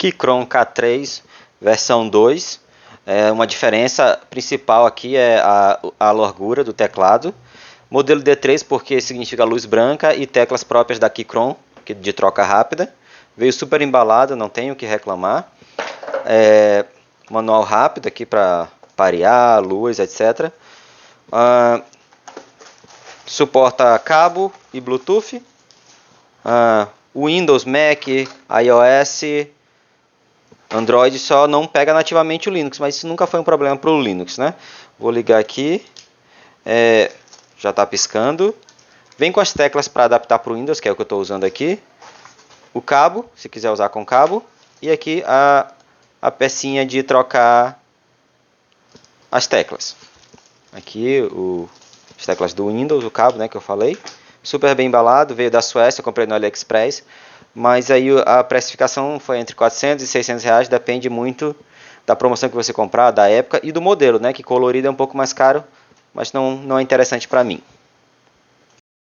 Keychron K3 versão 2. Uma diferença principal aqui é a largura do teclado. Modelo D3 porque significa luz branca e teclas próprias da Keychron, de troca rápida. Veio super embalado, não tenho o que reclamar. Manual rápido aqui para parear, luz, etc. Suporta cabo e Bluetooth. Windows, Mac, iOS, Android só não pega nativamente o Linux, mas isso nunca foi um problema para o Linux, né? Vou ligar aqui, já está piscando. Vem com as teclas para adaptar para o Windows, que é o que eu estou usando aqui. O cabo, se quiser usar com cabo. E aqui a pecinha de trocar as teclas. Aqui as teclas do Windows, o cabo, né, que eu falei. Super bem embalado, veio da Suécia, eu comprei no AliExpress. Mas aí a precificação foi entre 400 e 600 reais, depende muito da promoção que você comprar, da época e do modelo, né? Que colorido é um pouco mais caro, mas não é interessante para mim.